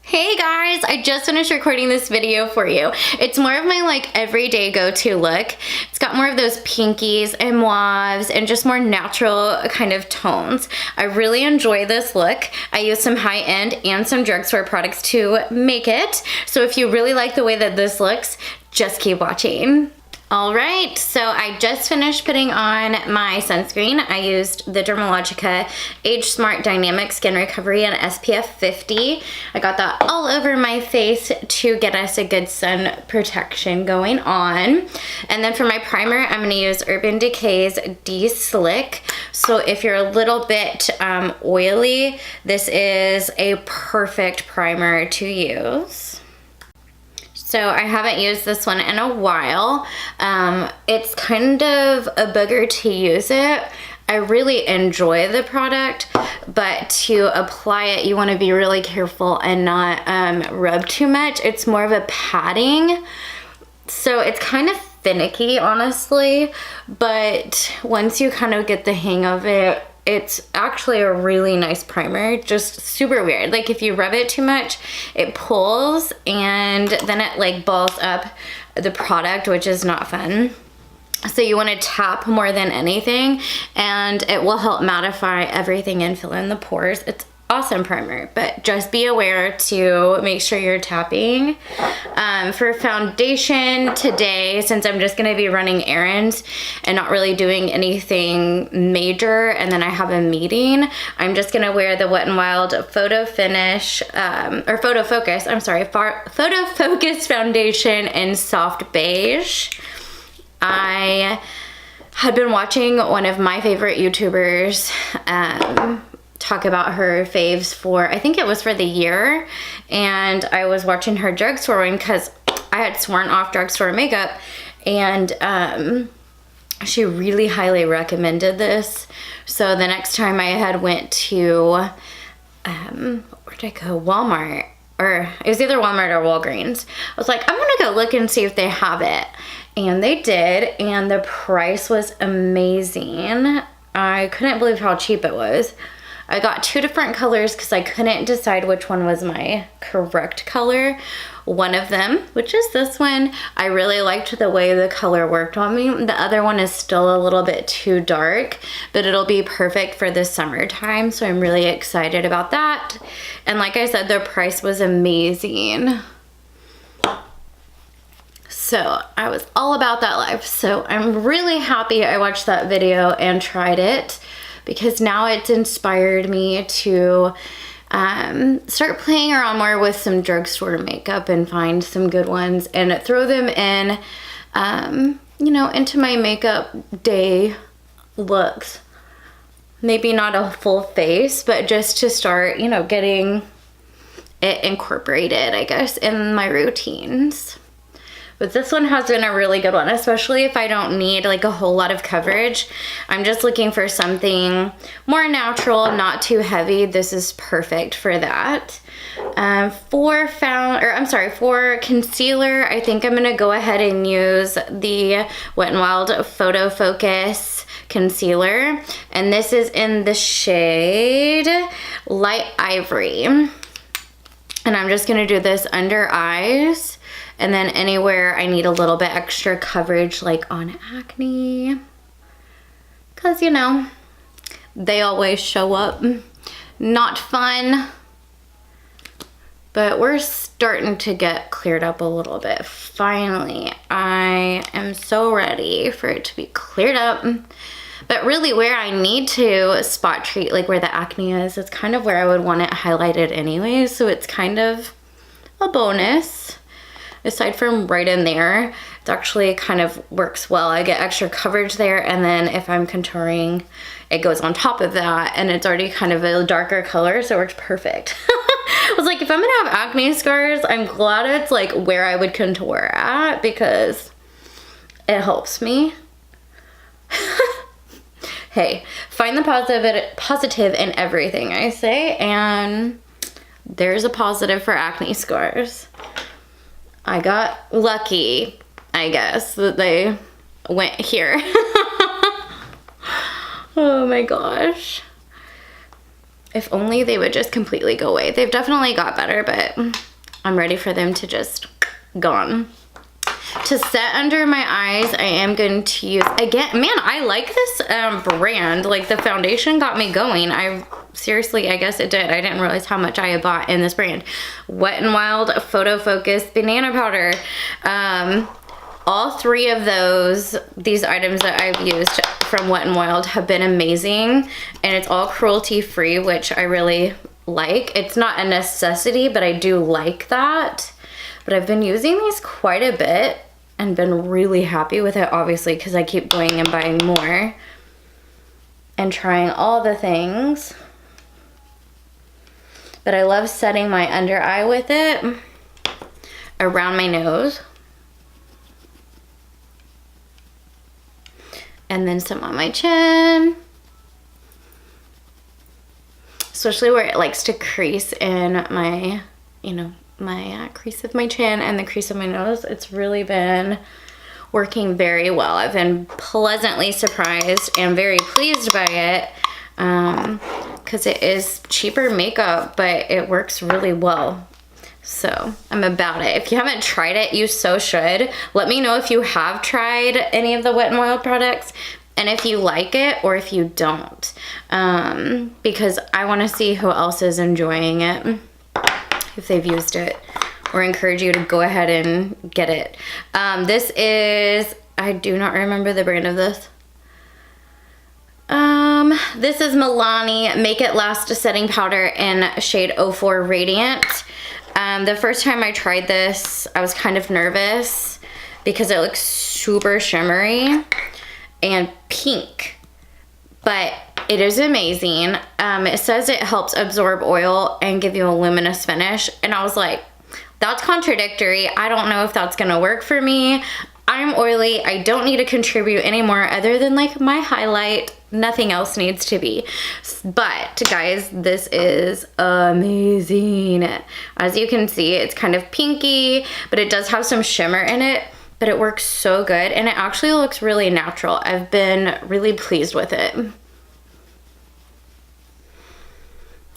Hey guys, I just finished recording this video for you. It's more of my everyday go-to look. It's got more of those pinkies and mauves and just more natural kind of tones. I really enjoy this look. I use some high-end and some drugstore products to make it. So if you really like the way that this looks, just keep watching. All right, so I just finished putting on my sunscreen. I used the Dermalogica Age Smart Dynamic Skin Recovery and SPF 50. I got that all over my face to get us a good sun protection going on. And then for my primer, I'm gonna use Urban Decay's De-Slick. So if you're a little bit oily, this is a perfect primer to use. So I haven't used this one in a while. It's kind of a booger to use it. I really enjoy the product, but to apply it, you want to be really careful and not rub too much. It's more of a padding. So it's kind of finicky, honestly, but once you kind of get the hang of it, it's actually a really nice primer, just super weird. Like if you rub it too much, it pulls and then it balls up the product, which is not fun. So you want to tap more than anything and it will help mattify everything and fill in the pores. It's awesome primer, but just be aware to make sure you're tapping. For foundation today, since I'm just going to be running errands and not really doing anything major and then I have a meeting, I'm just going to wear the Wet n Wild Photo Focus foundation in soft beige. I had been watching one of my favorite YouTubers talk about her faves for, I think it was for the year, and I was watching her drugstore one because I had sworn off drugstore makeup, and she really highly recommended this. So the next time I had went to where'd I go? Walmart, or it was either Walmart or Walgreens. I was like, I'm gonna go look and see if they have it, and they did, and the price was amazing. I couldn't believe how cheap it was. I got two different colors because I couldn't decide which one was my correct color. One of them, which is this one, I really liked the way the color worked on me. The other one is still a little bit too dark, but it'll be perfect for the summertime, so I'm really excited about that. And like I said, the price was amazing. So I was all about that life. So I'm really happy I watched that video and tried it, because now it's inspired me to start playing around more with some drugstore makeup and find some good ones and throw them in, you know, into my makeup day looks. Maybe not a full face, but just to start, you know, getting it incorporated, I guess, in my routines. But this one has been a really good one, especially if I don't need a whole lot of coverage. I'm just looking for something more natural, not too heavy. This is perfect for that. For concealer, I think I'm gonna go ahead and use the Wet n Wild Photo Focus concealer. And this is in the shade Light Ivory. And I'm just gonna do this under eyes. And then anywhere I need a little bit extra coverage, like on acne, because, you know, they always show up. Not fun, but we're starting to get cleared up a little bit. Finally, I am so ready for it to be cleared up. But really where I need to spot treat, where the acne is, it's kind of where I would want it highlighted anyway. So it's kind of a bonus. Aside from right in there, it actually kind of works well. I get extra coverage there, and then if I'm contouring, it goes on top of that, and it's already kind of a darker color, so it works perfect. I was like, if I'm gonna have acne scars, I'm glad it's where I would contour at, because it helps me. Hey, find the positive in everything, I say, and there's a positive for acne scars. I got lucky, I guess, that they went here. Oh my gosh. If only they would just completely go away. They've definitely got better, but I'm ready for them to just gone. To set under my eyes, I am going to use, again, man, I like this brand. Like, the foundation got me going. Seriously, I guess it did. I didn't realize how much I had bought in this brand. Wet n Wild Photo Focus Banana Powder. All three of these items that I've used from Wet n Wild have been amazing. And it's all cruelty free, which I really like. It's not a necessity, but I do like that. But I've been using these quite a bit and been really happy with it, obviously, because I keep going and buying more and trying all the things. But I love setting my under eye with it around my nose. And then some on my chin. Especially where it likes to crease in my, you know, my crease of my chin and the crease of my nose. It's really been working very well. I've been pleasantly surprised and very pleased by it because it is cheaper makeup, but it works really well. So I'm about it. If you haven't tried it, you so should. Let me know if you have tried any of the Wet n Wild products and if you like it or if you don't, because I want to see who else is enjoying it, if they've used it, or encourage you to go ahead and get it. This is, I do not remember the brand of this. This is Milani Make It Last Setting Powder in shade 04 Radiant. The first time I tried this, I was kind of nervous because it looks super shimmery and pink, but it is amazing. It says it helps absorb oil and give you a luminous finish. And I was like, that's contradictory. I don't know if that's gonna work for me. I'm oily. I don't need to contribute anymore other than like my highlight. Nothing else needs to be. But guys, this is amazing. As you can see, it's kind of pinky, but it does have some shimmer in it. But it works so good and it actually looks really natural. I've been really pleased with it.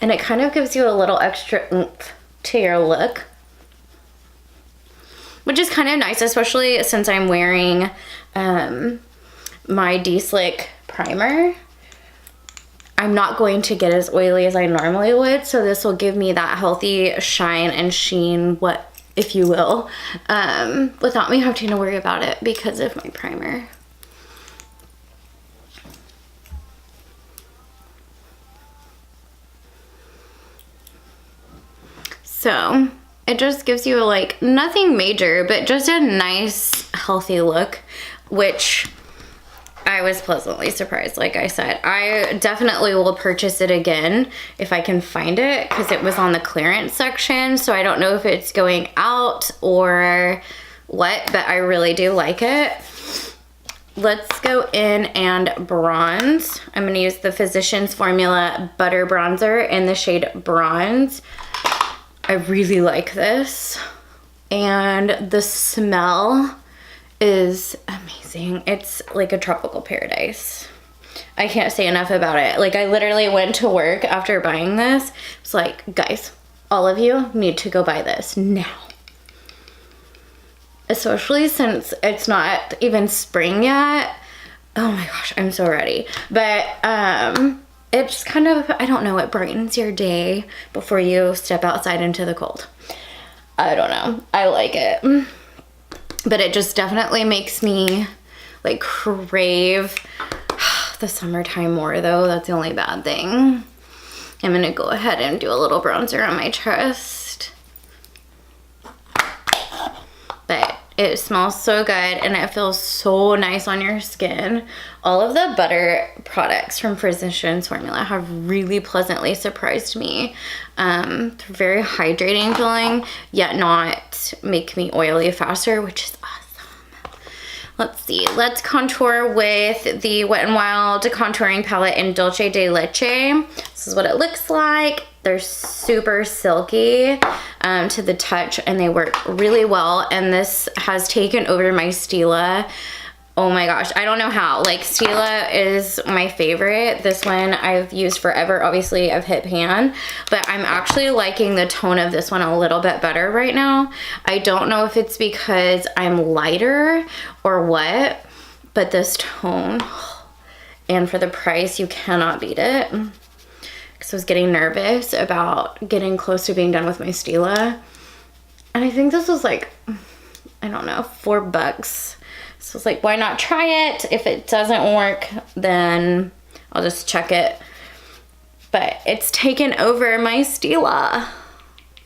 And it kind of gives you a little extra oomph to your look, which is kind of nice, especially since I'm wearing my D-Slick primer. I'm not going to get as oily as I normally would, so this will give me that healthy shine and sheen, what if you will, without me having to worry about it because of my primer. So it just gives you like nothing major, but just a nice healthy look, which I was pleasantly surprised. Like I said, I definitely will purchase it again if I can find it because it was on the clearance section. So I don't know if it's going out or what, but I really do like it. Let's go in and bronze. I'm going to use the Physicians Formula Butter Bronzer in the shade Bronze. I really like this. And the smell is amazing. It's like a tropical paradise. I can't say enough about it. Like I literally went to work after buying this. It's like, guys, all of you need to go buy this now. Especially since it's not even spring yet. Oh my gosh, I'm so ready. But it's kind of, I don't know, it brightens your day before you step outside into the cold. I don't know. I like it. But it just definitely makes me like crave the summertime more though. That's the only bad thing. I'm gonna go ahead and do a little bronzer on my chest. But it smells so good and it feels so nice on your skin. All of the butter products from Physicians Formula have really pleasantly surprised me. They're very hydrating feeling, yet not make me oily faster, which is awesome. Let's see, let's contour with the Wet n Wild contouring palette in Dulce de Leche. This is what it looks like. They're super silky to the touch and they work really well. And this has taken over my Stila Oh my gosh, I don't know how. Like, Stila is my favorite. This one I've used forever. Obviously, I've hit pan, but I'm actually liking the tone of this one a little bit better right now. I don't know if it's because I'm lighter or what, but this tone, and for the price, you cannot beat it. Because I was getting nervous about getting close to being done with my Stila. And I think this was like, I don't know, $4. So it's like, why not try it? If it doesn't work, then I'll just check it. But it's taken over my Stila.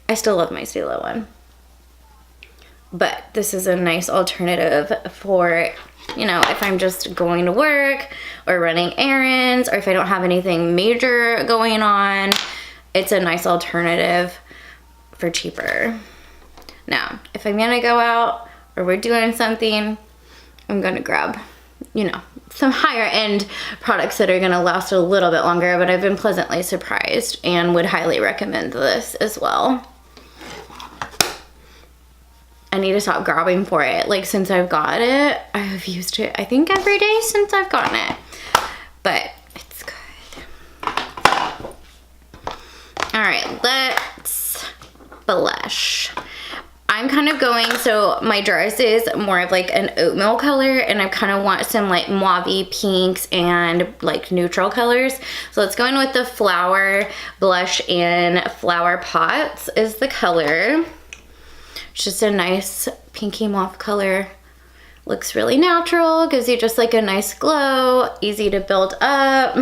I still love my Stila one. But this is a nice alternative for, you know, if I'm just going to work or running errands, or if I don't have anything major going on, it's a nice alternative for cheaper. Now, if I'm gonna go out or we're doing something, I'm gonna grab, you know, some higher end products that are gonna last a little bit longer, but I've been pleasantly surprised and would highly recommend this as well. I need to stop grabbing for it. Like, since I've got it, I have used it, I think, every day since I've gotten it, but it's good. All right, let's blush. I'm kind of going, so my dress is more of like an oatmeal color, and I kind of want some like mauve pinks and like neutral colors. So let's go in with the Flower Blush in Flower Pots is the color. It's just a nice pinky mauve color. Looks really natural, gives you just like a nice glow, easy to build up.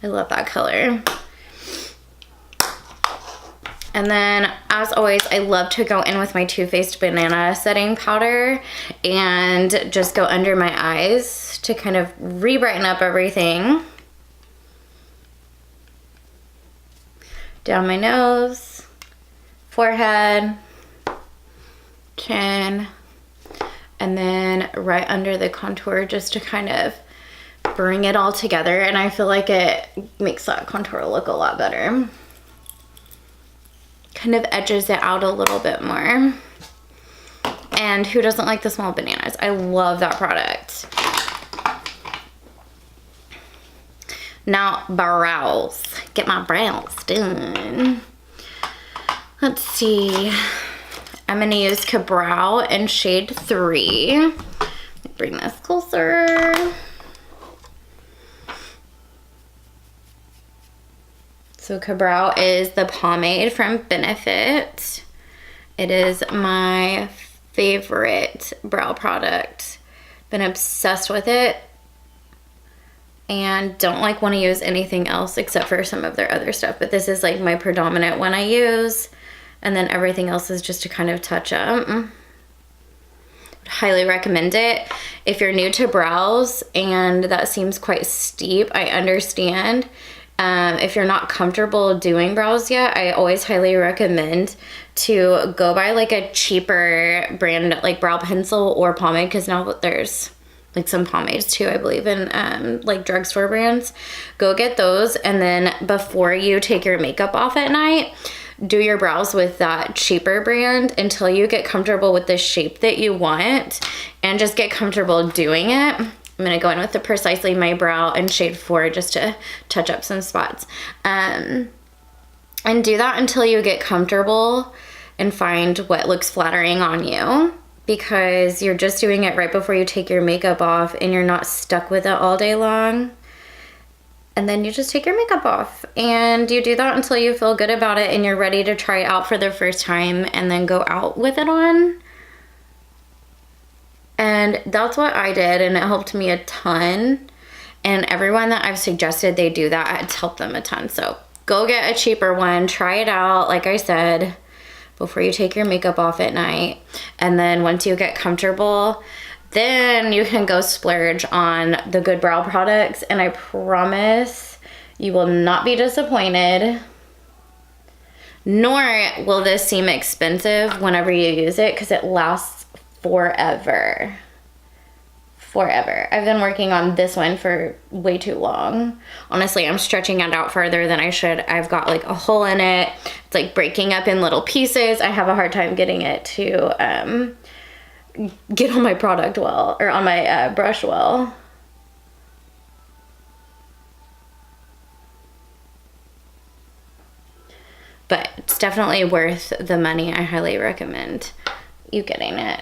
I love that color. And then, as always, I love to go in with my Too Faced Banana Setting Powder and just go under my eyes to kind of re-brighten up everything. Down my nose, forehead, chin, and then right under the contour just to kind of bring it all together, and I feel like it makes that contour look a lot better. Kind of edges it out a little bit more. And who doesn't like the small bananas? I love that product. Now, brows. Get my brows done. Let's see. I'm gonna use Ka-Brow in shade 3. Let me bring this closer. So Ka-Brow is the pomade from Benefit. It is my favorite brow product. Been obsessed with it and don't like want to use anything else except for some of their other stuff. But this is like my predominant one I use, and then everything else is just to kind of touch up. Highly recommend it. If you're new to brows and that seems quite steep, I understand. If you're not comfortable doing brows yet, I always highly recommend to go buy like a cheaper brand like brow pencil or pomade, because now there's like some pomades too, I believe, in like drugstore brands. Go get those, and then before you take your makeup off at night, do your brows with that cheaper brand until you get comfortable with the shape that you want and just get comfortable doing it. I'm gonna go in with the Precisely My Brow in shade 4 just to touch up some spots. And do that until you get comfortable and find what looks flattering on you, because you're just doing it right before you take your makeup off and you're not stuck with it all day long. And then you just take your makeup off and you do that until you feel good about it and you're ready to try it out for the first time and then go out with it on. And that's what I did, and it helped me a ton. And everyone that I've suggested they do that, it's helped them a ton. So go get a cheaper one, try it out, like I said, before you take your makeup off at night. And then once you get comfortable, then you can go splurge on the good brow products. And I promise you will not be disappointed. Nor will this seem expensive whenever you use it, because it lasts forever. forever. I've been working on this one for way too long. Honestly, I'm stretching it out further than I should. I've got like a hole in it. It's like breaking up in little pieces. I have a hard time getting it to get on my product well, or on my brush well. But it's definitely worth the money. I highly recommend you getting it.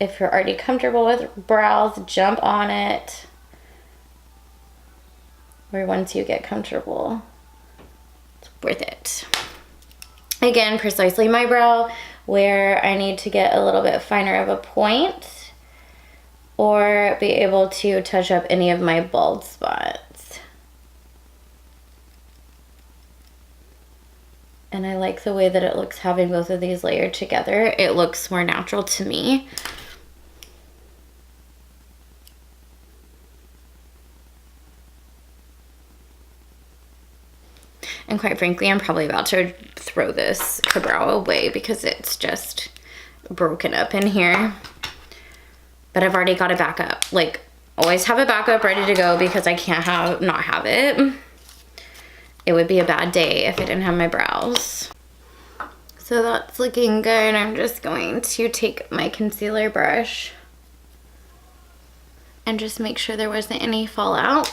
If you're already comfortable with brows, jump on it. Or once you get comfortable, it's worth it. Again, precisely my brow, where I need to get a little bit finer of a point or be able to touch up any of my bald spots. And I like the way that it looks having both of these layered together. It looks more natural to me. And quite frankly, I'm probably about to throw this brow away because it's just broken up in here. But I've already got a backup. Like, always have a backup ready to go because I can't not have it. It would be a bad day if I didn't have my brows. So that's looking good. I'm just going to take my concealer brush and just make sure there wasn't any fallout.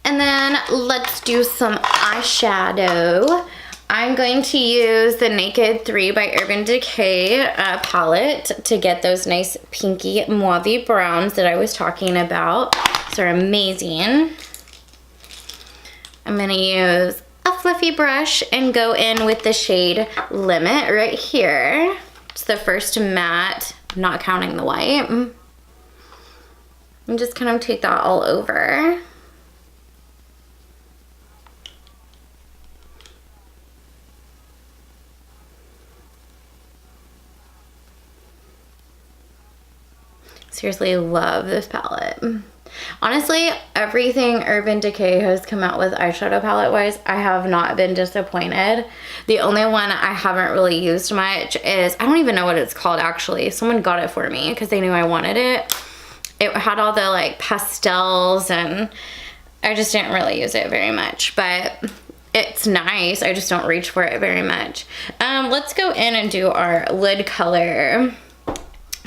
And then let's do some eyeshadow. I'm going to use the Naked 3 by Urban Decay palette to get those nice pinky mauve browns that I was talking about. These are amazing. I'm gonna use a fluffy brush and go in with the shade Limit right here. It's the first matte, not counting the white. And just kind of take that all over. Seriously, love this palette. Honestly, everything Urban Decay has come out with eyeshadow palette wise, I have not been disappointed. The only one I haven't really used much is, I don't even know what it's called actually. Someone got it for me because they knew I wanted it. It had all the like pastels and I just didn't really use it very much, but it's nice. I just don't reach for it very much. Let's go in and do our lid color.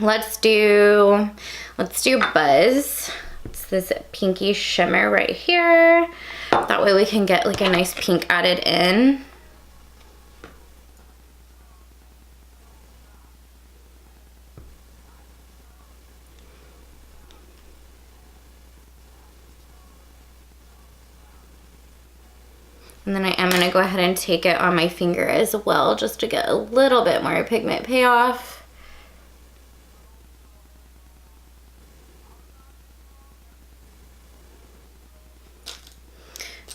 Let's do Buzz. It's this pinky shimmer right here. That way we can get like a nice pink added in. And then I am gonna go ahead and take it on my finger as well, just to get a little bit more pigment payoff.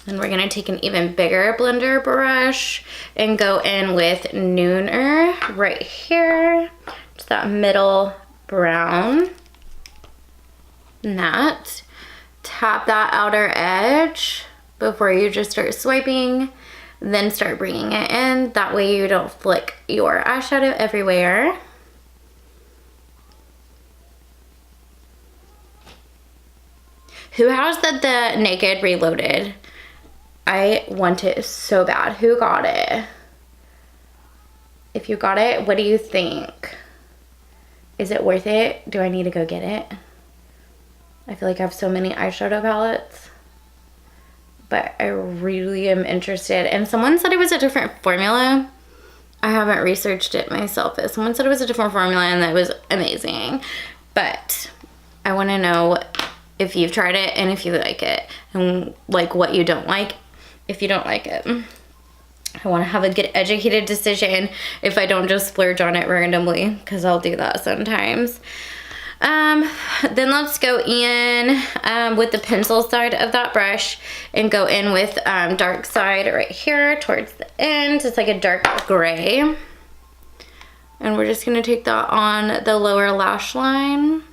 And we're gonna take an even bigger blender brush and go in with Nooner right here. Just that middle brown. And that. Tap that outer edge before you just start swiping. Then start bringing it in. That way you don't flick your eyeshadow everywhere. Who has the Naked Reloaded? I want it so bad. Who got it? If you got it, what do you think? Is it worth it? Do I need to go get it? I feel like I have so many eyeshadow palettes, but I really am interested. And someone said it was a different formula. I haven't researched it myself, but someone said it was a different formula and that was amazing. But I want to know if you've tried it and if you like it and like what you don't like. If you don't like it, I want to have a good educated decision if I don't just splurge on it randomly, because I'll do that sometimes. Then let's go in with the pencil side of that brush and go in with dark side right here towards the end. It's like a dark gray. And we're just going to take that on the lower lash line.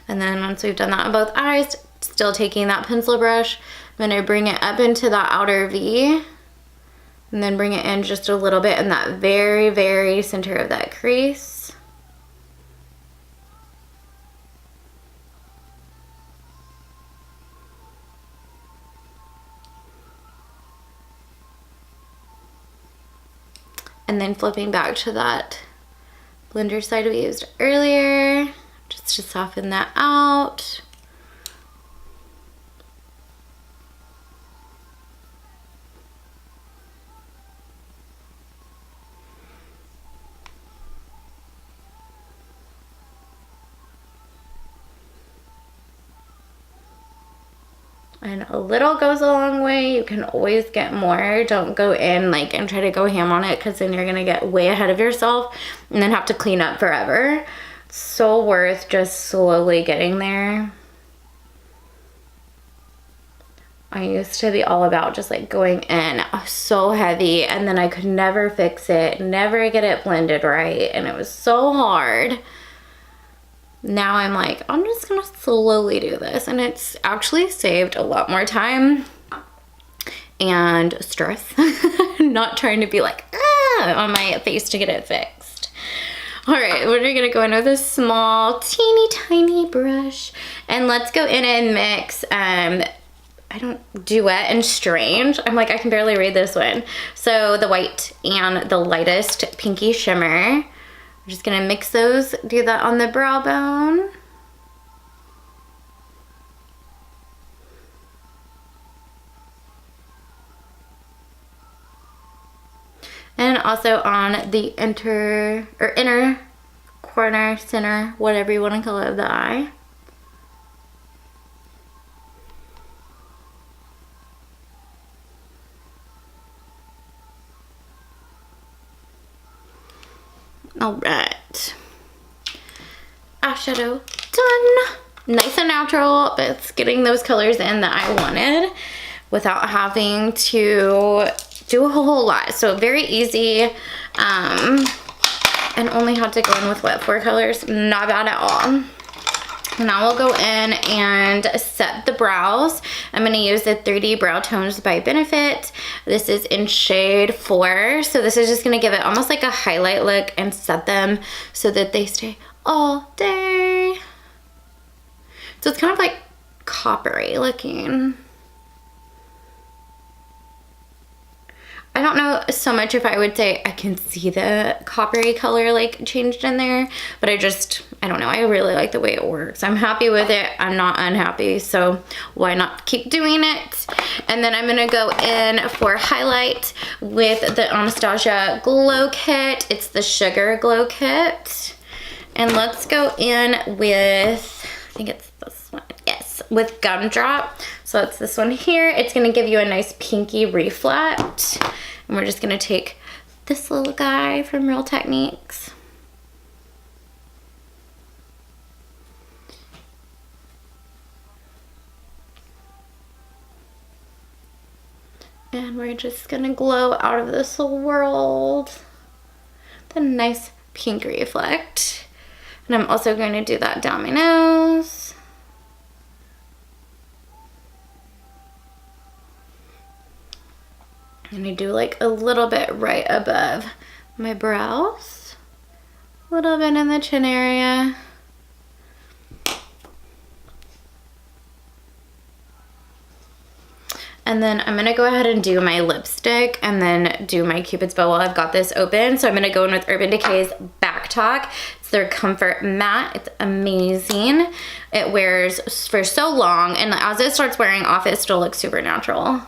And then once we've done that on both eyes, Still taking that pencil brush, I'm gonna bring it up into that outer V and then bring it in just a little bit in that very, very center of that crease. And then flipping back to that blender side we used earlier, just to soften that out. And a little goes a long way. You can always get more. Don't go in like and try to go ham on it, because then you're gonna get way ahead of yourself and then have to clean up forever. So worth just slowly getting there. I used to be all about just like going in so heavy, and then I could never fix it, never get it blended right, and it was so hard. Now I'm like, I'm just gonna slowly do this, and it's actually saved a lot more time and stress. Not trying to be like on my face to get it fixed. All right, we're gonna go in with a small teeny tiny brush, and let's go in and mix Duet and Strange. I'm like, I can barely read this one. So the white and the lightest pinky shimmer. I'm just gonna mix those, do that on the brow bone. And also on the inner corner, center, whatever you want to call it, of the eye. All right, eyeshadow done. Nice and natural, but it's getting those colors in that I wanted without having to do a whole lot. So very easy, and only had to go in with what, 4 colors? Not bad at all. Now we'll go in and set the brows. I'm gonna use the 3D Brow Tones by Benefit. This is in shade 4. So this is just gonna give it almost like a highlight look and set them so that they stay all day. So it's kind of like coppery looking. I don't know so much if I would say I can see the coppery color like changed in there, but I don't know. I really like the way it works. I'm happy with it. I'm not unhappy, so why not keep doing it? And then I'm gonna go in for highlight with the Anastasia Glow Kit. It's the Sugar Glow Kit. And let's go in with, I think it's this one. Yes, with Gumdrop. So it's this one here. It's gonna give you a nice pinky reflect. And we're just gonna take this little guy from Real Techniques. And we're just gonna glow out of this world. The nice pink reflect. And I'm also going to do that down my nose. I'm gonna do like a little bit right above my brows. A little bit in the chin area. And then I'm gonna go ahead and do my lipstick and then do my Cupid's bow while I've got this open. So I'm gonna go in with Urban Decay's Back Talk. It's their Comfort Matte. It's amazing. It wears for so long, and as it starts wearing off, it still looks super natural.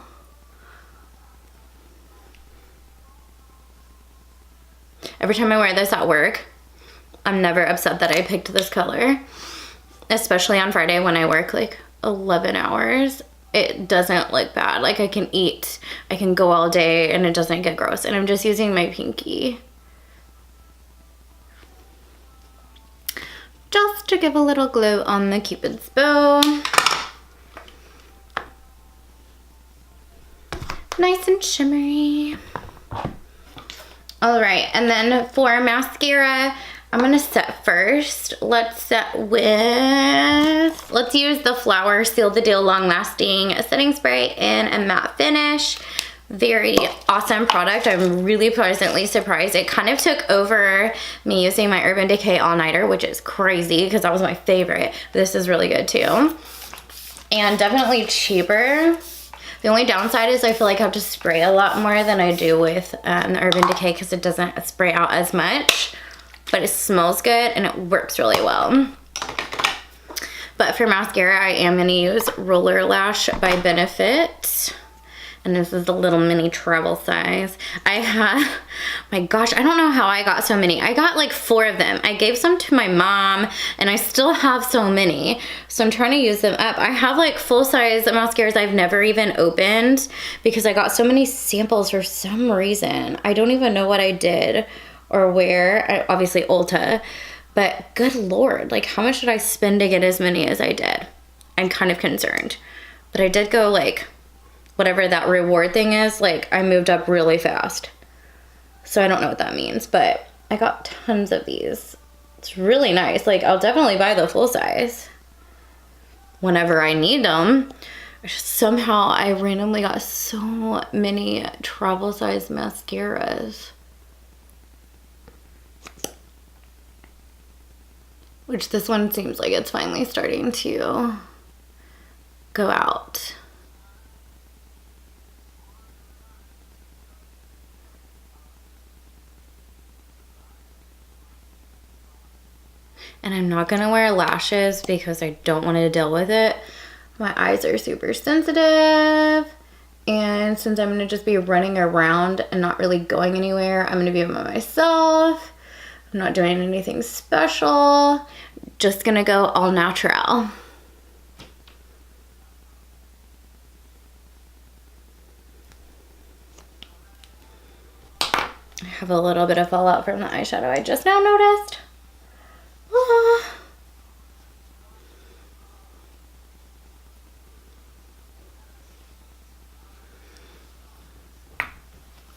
Every time I wear this at work, I'm never upset that I picked this color. Especially on Friday when I work like 11 hours. It doesn't look bad. Like I can eat, I can go all day and it doesn't get gross. And I'm just using my pinky. Just to give a little glow on the Cupid's bow. Nice and shimmery. All right, and then for mascara, I'm gonna set first. Let's use the Flower Seal the Deal Long Lasting Setting Spray in a matte finish. Very awesome product. I'm really pleasantly surprised. It kind of took over me using my Urban Decay All Nighter, which is crazy because that was my favorite. This is really good too. And definitely cheaper. The only downside is I feel like I have to spray a lot more than I do with the Urban Decay because it doesn't spray out as much. But it smells good and it works really well. But for mascara, I am going to use Roller Lash by Benefit. And this is the little mini travel size. My gosh, I don't know how I got so many. I got like 4 of them. I gave some to my mom and I still have so many. So I'm trying to use them up. I have like full size mascaras I've never even opened because I got so many samples for some reason. I don't even know what I did or where. Obviously Ulta. But good Lord, like how much did I spend to get as many as I did? I'm kind of concerned. But I did go like, whatever that reward thing is, like I moved up really fast. So I don't know what that means, but I got tons of these. It's really nice. Like I'll definitely buy the full size whenever I need them. Somehow I randomly got so many travel size mascaras. Which this one seems like it's finally starting to go out. And I'm not gonna wear lashes because I don't want to deal with it. My eyes are super sensitive. And since I'm gonna just be running around and not really going anywhere, I'm gonna be by myself. I'm not doing anything special. Just gonna go all natural. I have a little bit of fallout from the eyeshadow I just now noticed.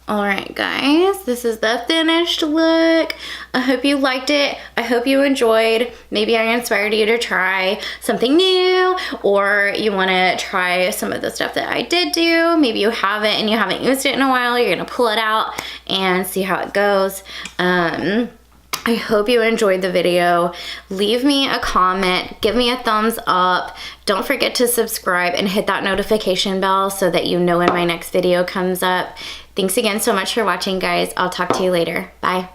Alright guys, this is the finished look. I hope you liked it. I hope you enjoyed. Maybe I inspired you to try something new, or you want to try some of the stuff that I did do. Maybe you haven't and you haven't used it in a while. You're going to pull it out and see how it goes. I hope you enjoyed the video. Leave me a comment, give me a thumbs up. Don't forget to subscribe and hit that notification bell so that you know when my next video comes up. Thanks again so much for watching, guys. I'll talk to you later. Bye.